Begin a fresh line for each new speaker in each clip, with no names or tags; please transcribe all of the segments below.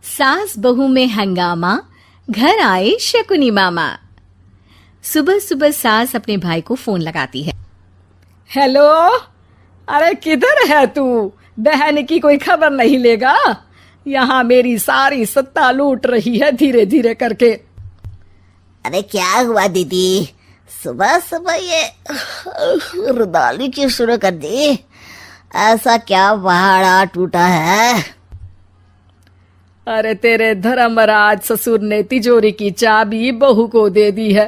सास बहू में हंगामा, घर आए शकुनी मामा। सुबह सुबह सास अपने भाई को फोन लगाती है।
हेलो, अरे किधर है तू? बहन की कोई खबर नहीं लेगा? यहाँ मेरी सारी सत्ता लूट रही है धीरे धीरे करके।
अरे क्या हुआ दीदी, सुबह सुबह ये रुदाली क्यों शुरू कर दी? ऐसा क्या पहाड़ा टूटा है?
अरे तेरे धर्मराज ससुर ने तिजोरी की चाबी बहू को दे दी है।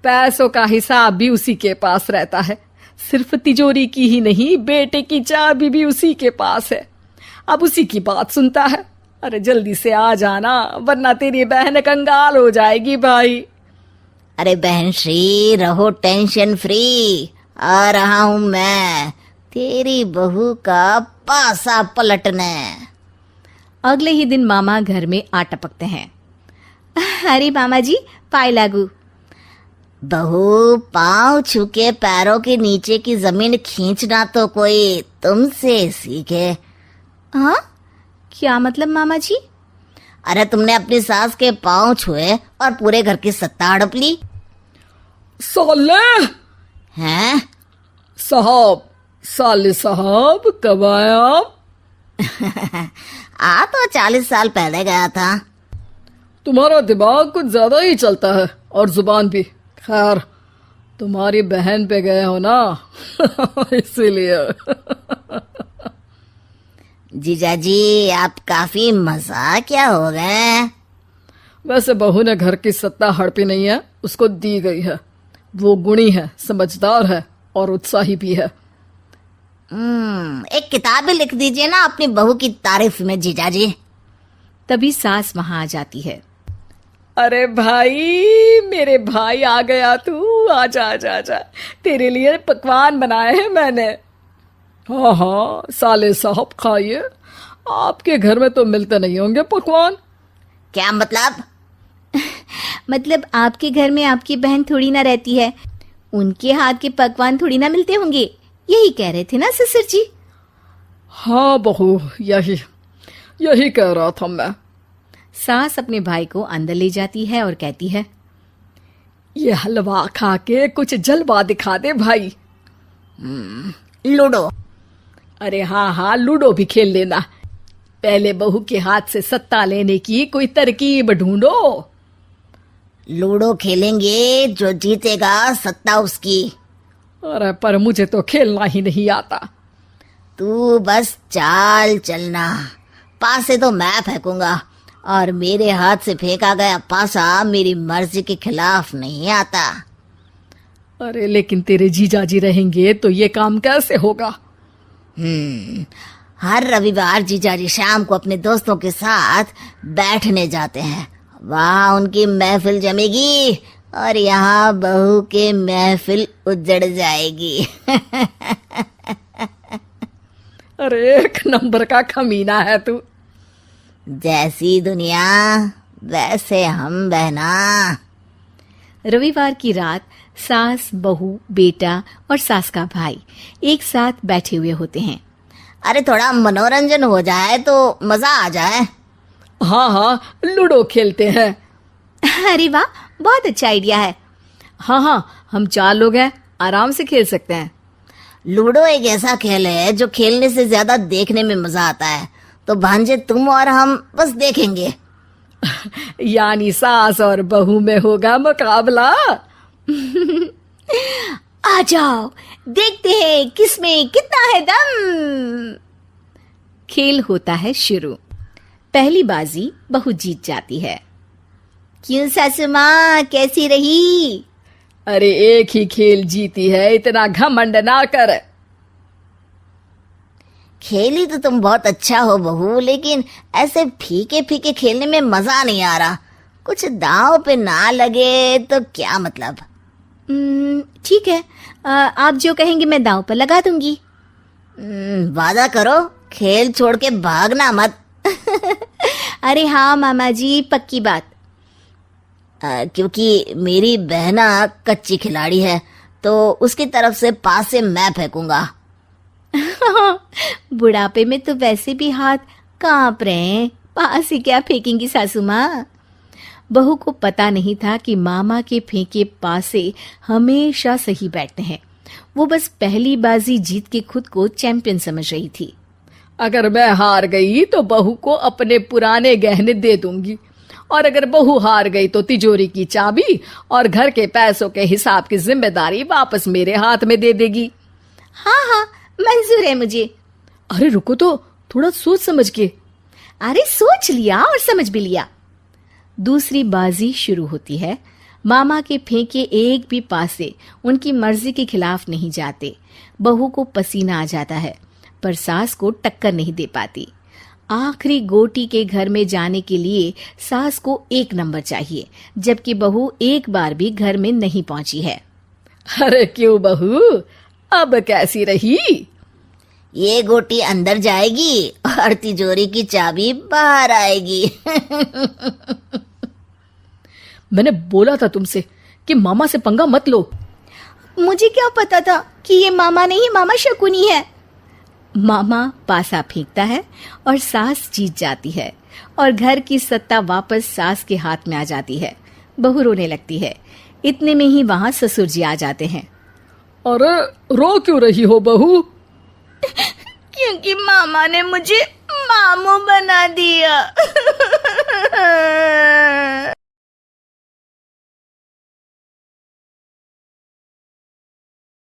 पैसों का हिसाब भी उसी के पास रहता है। सिर्फ तिजोरी की ही नहीं, बेटे की चाबी भी उसी के पास है। अब उसी की बात सुनता है। अरे जल्दी से आ जाना, वरना तेरी बहन कंगाल हो जाएगी भाई।
अरे बहन श्री, रहो टेंशन फ्री। आ रहा हूं मैं, तेरी बहू का पासा पलटने।
अगले ही दिन मामा घर में आ टपकते हैं। अरे मामा जी, पाए लागू।
बहू, पाँव छू के पैरों के नीचे की जमीन खींचना तो कोई तुमसे सीखे।
हाँ, क्या मतलब मामा जी?
अरे तुमने अपनी सास के पाँव छुए और पूरे घर की सत्ता हड़प ली।
साले
हैं?
साहब, साले साहब कब आए आप?
आ तो 40 साल पहले गया था।
तुम्हारा दिमाग कुछ ज्यादा ही चलता है और जुबान भी। खैर, तुम्हारी बहन पे गए हो ना इसीलिए।
जीजाजी, आप काफी मजाकिया हो गए।
वैसे बहू ने घर की सत्ता हड़पी नहीं है, उसको दी गई है। वो गुणी है, समझदार है और उत्साही भी है।
एक किताब भी लिख दीजिए ना अपनी बहू की तारीफ में जीजाजी।
तभी सास वहां आ जाती है।
अरे भाई, मेरे भाई आ गया तू। आजा आजा आजा, तेरे लिए पकवान बनाए हैं मैंने। हाँ हाँ साले साहब, खाइए। आपके घर में तो मिलते नहीं होंगे पकवान।
क्या मतलब?
मतलब आपके घर में आपकी बहन थोड़ी ना रहती है, उनके हाथ के पकवान थोड़ी ना मिलते होंगे, यही कह रहे थे ना ससुर जी?
हाँ बहू, यही कह रहा था मैं।
सास अपने भाई को अंदर ले जाती है और कहती है,
ये हलवा खा के कुछ जलवा दिखा दे भाई।
लूडो?
अरे हाँ हाँ, लूडो भी खेल लेना। पहले बहू के हाथ से सत्ता लेने की कोई तरकीब ढूंढो।
लूडो खेलेंगे, जो जीतेगा सत्ता उसकी।
अरे पर मुझे तो खेलना ही नहीं आता।
तू बस चाल चलना, पासे तो मैं फेंकूंगा और मेरे हाथ से फेंका गया पासा मेरी मर्जी के खिलाफ नहीं आता।
अरे लेकिन तेरे जीजाजी रहेंगे तो ये काम कैसे होगा?
हर रविवार जीजाजी शाम को अपने दोस्तों के साथ बैठने जाते हैं। वहाँ उनकी महफिल जमेगी और यहाँ बहू के महफिल उजड़ जाएगी।
अरे एक नंबर का कमीना है तू।
जैसी दुनिया वैसे हम बहना।
रविवार की रात सास, बहू, बेटा और सास का भाई एक साथ बैठे हुए होते हैं।
अरे थोड़ा मनोरंजन हो जाए तो मजा आ जाए।
हाँ हाँ, लूडो खेलते हैं।
अरे वाह, बहुत अच्छा आइडिया है।
हाँ हाँ, हम 4 लोग हैं, आराम से खेल सकते हैं।
लूडो एक ऐसा खेल है जो खेलने से ज्यादा देखने में मजा आता है। तो भांजे, तुम और हम बस देखेंगे।
यानी सास और बहू में होगा मुकाबला।
आ जाओ, देखते हैं किसमें कितना है दम। खेल होता है शुरू। पहली बाजी बहू जीत जाती है। क्यों सासू माँ, कैसी रही?
अरे एक ही खेल जीती है, इतना घमंड ना कर।
खेली तो तुम बहुत अच्छा हो बहू, लेकिन ऐसे फीके फीके खेलने में मजा नहीं आ रहा। कुछ दांव पे ना लगे तो क्या मतलब?
ठीक है, आप जो कहेंगे मैं दांव पर लगा दूंगी।
वादा करो, खेल छोड़ के भागना मत।
अरे हाँ मामा जी, पक्की बात।
क्योंकि मेरी बहना कच्ची खिलाड़ी है, तो उसकी तरफ से पास से मैं फेंकूंगा।
बुढ़ापे में तो वैसे भी हाथ कांप रहे हैं, पास ही क्या फेंकेंगी सासू माँ। बहू को पता नहीं था कि मामा के फेंके पासे हमेशा सही बैठते हैं। वो बस पहली बाजी जीत के खुद को चैंपियन समझ रही थी।
अगर मैं हार गई तो बहू को अपने पुराने गहने दे दूंगी, और अगर बहू हार गई तो तिजोरी की चाबी और घर के पैसों के हिसाब की जिम्मेदारी वापस मेरे हाथ में दे देगी।
हाँ हाँ, मंजूर है मुझे।
अरे रुको तो, थोड़ा सोच समझ के।
अरे सोच लिया और समझ भी लिया। दूसरी बाजी शुरू होती है। मामा के फेंके एक भी पासे उनकी मर्जी के खिलाफ नहीं जाते। बहू को पसीना आ जाता है, पर सास को टक्कर नहीं दे पाती। आखिरी गोटी के घर में जाने के लिए सास को 1 नंबर चाहिए, जबकि बहू एक बार भी घर में नहीं पहुंची है।
अरे क्यों बहू, अब कैसी रही?
ये गोटी अंदर जाएगी और तिजोरी की चाबी बाहर आएगी।
मैंने बोला था तुमसे कि मामा से पंगा मत लो।
मुझे क्या पता था कि ये मामा नहीं, मामा शकुनी है। मामा पासा फेंकता है और सास जीत जाती है और घर की सत्ता वापस सास के हाथ में आ जाती है। बहू रोने लगती है। इतने में ही वहां ससुर जी आ जाते हैं।
अरे रो क्यों रही हो बहू?
क्योंकि मामा ने मुझे मामू बना दिया।